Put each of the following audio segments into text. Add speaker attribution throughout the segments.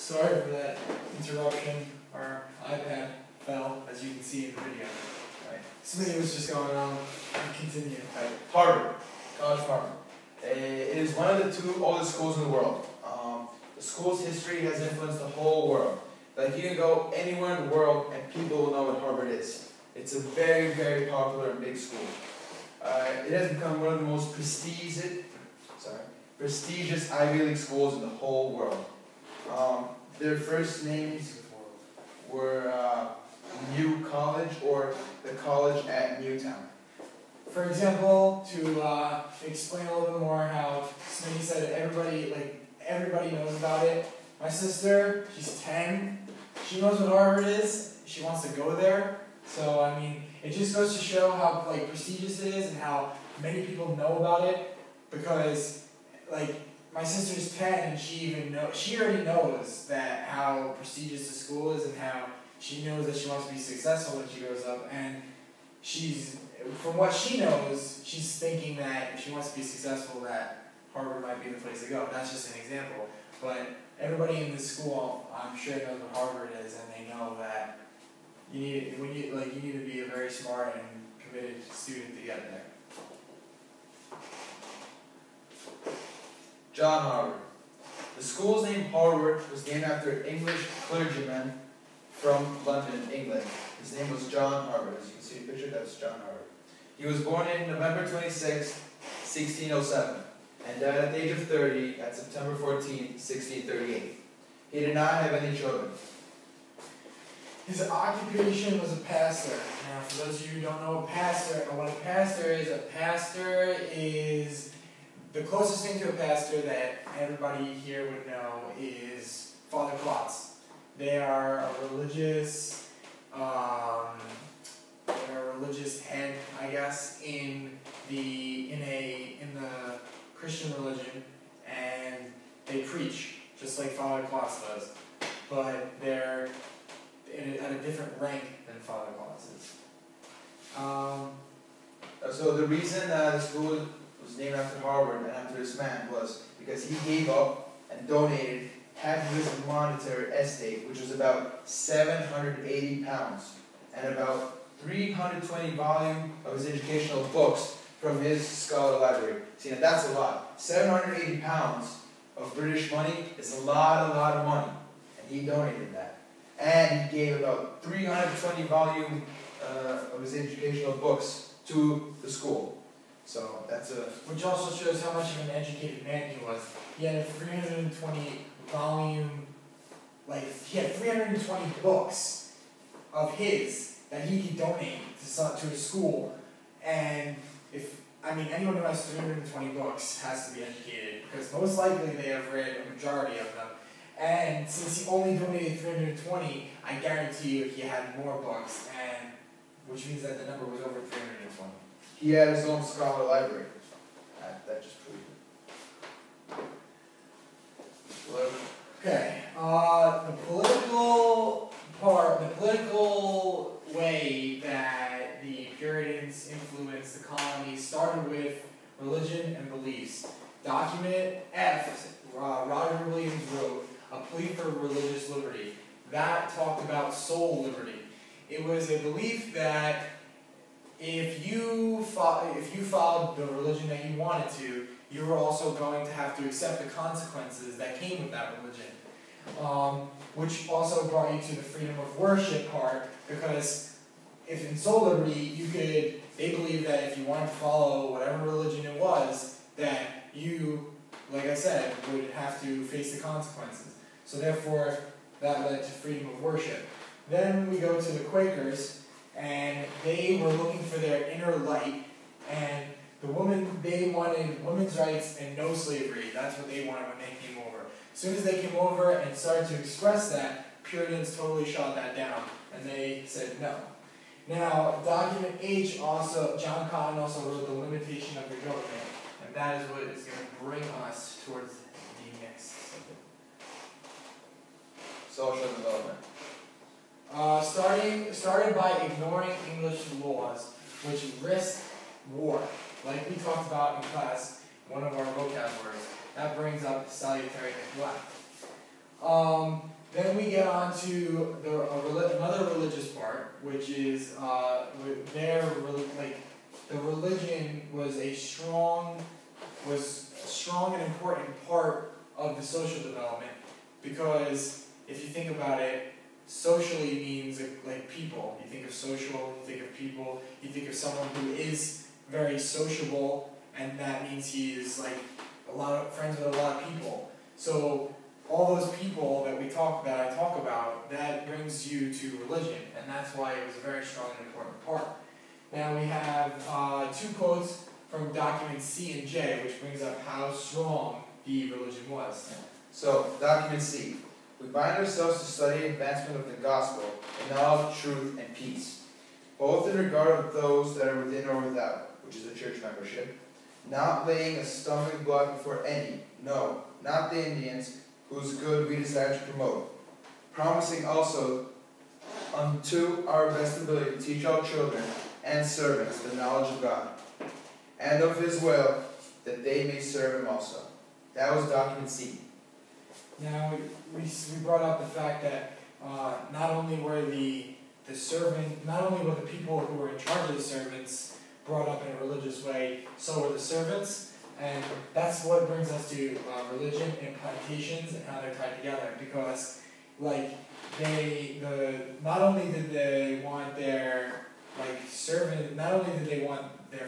Speaker 1: Sorry for that interruption. Our iPad fell, as you can see in the video. Right. Something was just going on. Continue.
Speaker 2: Right. Harvard, College of Harvard. It is one of the two oldest schools in the world. The school's history has influenced the whole world. Like, you can go anywhere in the world and people will know what Harvard is. It's a very, very popular and big school. It has become one of the most prestigious Ivy League schools in the whole world. Their first names were New College, or the College at Newtown.
Speaker 1: For example, to explain a little bit more how Smitty said it, everybody knows about it. My sister, she's 10. She knows what Harvard is. She wants to go there. So, I mean, it just goes to show how prestigious it is and how many people know about it. Because, my sister's 10 and she already knows that how prestigious the school is and how she knows that she wants to be successful when she grows up. And from what she knows, she's thinking that if she wants to be successful, that Harvard might be the place to go. That's just an example. But everybody in this school, I'm sure, knows what Harvard is, and they know that you need to be a very smart and committed student to get there.
Speaker 2: John Harvard. The school's name Harvard was named after an English clergyman from London, England. His name was John Harvard. As you can see the picture, that's John Harvard. He was born in November 26, 1607, and died at the age of 30 at September 14, 1638. He did not have any children.
Speaker 1: His occupation was a pastor. Now, for those of you who don't know what a pastor is the closest thing to a pastor that everybody here would know is Father Klotz. They are a religious, head, I guess, in the Christian religion, and they preach just like Father Klotz does, but they're at a different rank than Father Klotz is.
Speaker 2: So the reason the school was named after Harvard and after this man was because he gave up and donated half of his monetary estate, which was about 780 pounds, and about 320 volumes of his educational books from his scholar library. See, now that's a lot. 780 pounds of British money is a lot of money, and he donated that. And he gave about 320 volumes of his educational books to the school. So that's
Speaker 1: which also shows how much of an educated man he was. He had a 320 volume, he had 320 books of his that he could donate to his school. And anyone who has 320 books has to be educated, because most likely they have read a majority of them. And since he only donated 320, I guarantee you he had more books, and which means that the number was over 320.
Speaker 2: He had his own scholar library. That just proved it.
Speaker 1: Okay. The political way that the Puritans influenced the colony started with religion and beliefs. Document F, Roger Williams wrote, A Plea for Religious Liberty. That talked about soul liberty. It was a belief that if you followed the religion that you wanted to, you were also going to have to accept the consequences that came with that religion. Which also brought you to the freedom of worship part, because if in soul liberty, they believed that if you wanted to follow whatever religion it was, that you, like I said, would have to face the consequences. So therefore, that led to freedom of worship. Then we go to the Quakers, and they were looking for their inner light, and they wanted women's rights and no slavery. That's what they wanted when they came over. As soon as they came over and started to express that, Puritans totally shot that down, and they said no. Now, document H John Cotton also wrote The Limitation of the Government, and that is what is going to bring us towards the next subject.
Speaker 2: Social development.
Speaker 1: Started by ignoring English laws, which risked war. Like we talked about in class, one of our vocab words, that brings up salutary neglect. Then we get on to another religious part, which is the religion was a strong and important part of the social development, because if you think about it, socially means like people. You think of social, you think of people, you think of someone who is very sociable, and that means he is like friends with a lot of people. So all those people that I talk about, that brings you to religion, and that's why it was a very strong and important part. Now we have two quotes from documents C and J, which brings up how strong the religion was.
Speaker 2: So, document C. We bind ourselves to study and advancement of the gospel, in knowledge, truth, and peace, both in regard of those that are within or without, which is the church membership, not laying a stumbling block before any, no, not the Indians, whose good we desire to promote, promising also unto our best ability to teach all children and servants the knowledge of God, and of His will, that they may serve Him also. That was document C.
Speaker 1: Now, we brought up the fact that not only were the people who were in charge of the servants brought up in a religious way, so were the servants, and that's what brings us to religion and plantations and how they're tied together, because not only did they want their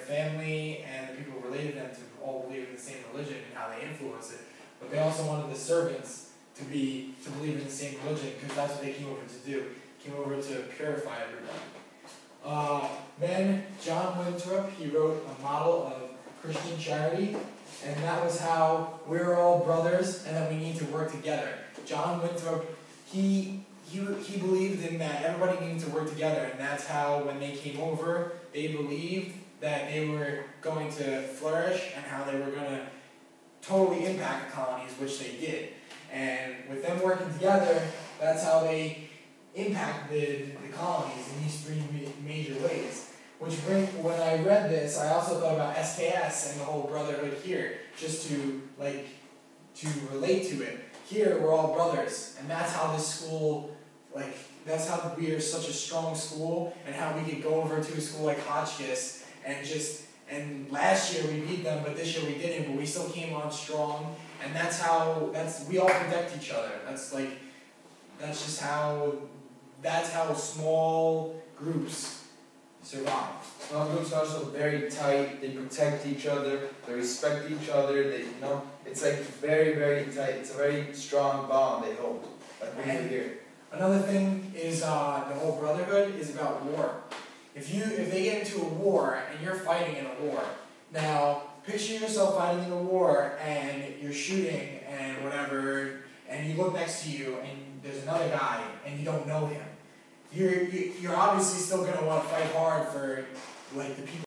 Speaker 1: family and the people who related them to all believe in the same religion and how they influence it, but they also wanted the servants to believe in the same religion, because that's what they came over to do. Came over to purify everybody. Then John Winthrop, he wrote a model of Christian charity, and that was how we're all brothers and that we need to work together. John Winthrop, he believed in that everybody needed to work together, and that's how when they came over, they believed that they were going to flourish and how they were going to totally impact the colonies, which they did. And with them working together, that's how they impacted the colonies in these three major ways. When I read this, I also thought about SKS and the whole brotherhood here, just to relate to it. Here, we're all brothers, and that's how this school, that's how we are such a strong school, and how we could go over to a school like Hotchkiss and last year we beat them, but this year we didn't, but we still came on strong, and we all protect each other. That's how small groups survive.
Speaker 2: Small groups are also very tight, they protect each other, they respect each other, it's like very, very tight, it's a very strong bond they hold, like we do here.
Speaker 1: Another thing is the whole brotherhood is about war. If they get into a war and you're fighting in a war, now picture yourself fighting in a war and you're shooting and whatever, and you look next to you and there's another guy and you don't know him. You're obviously still going to want to fight hard for the people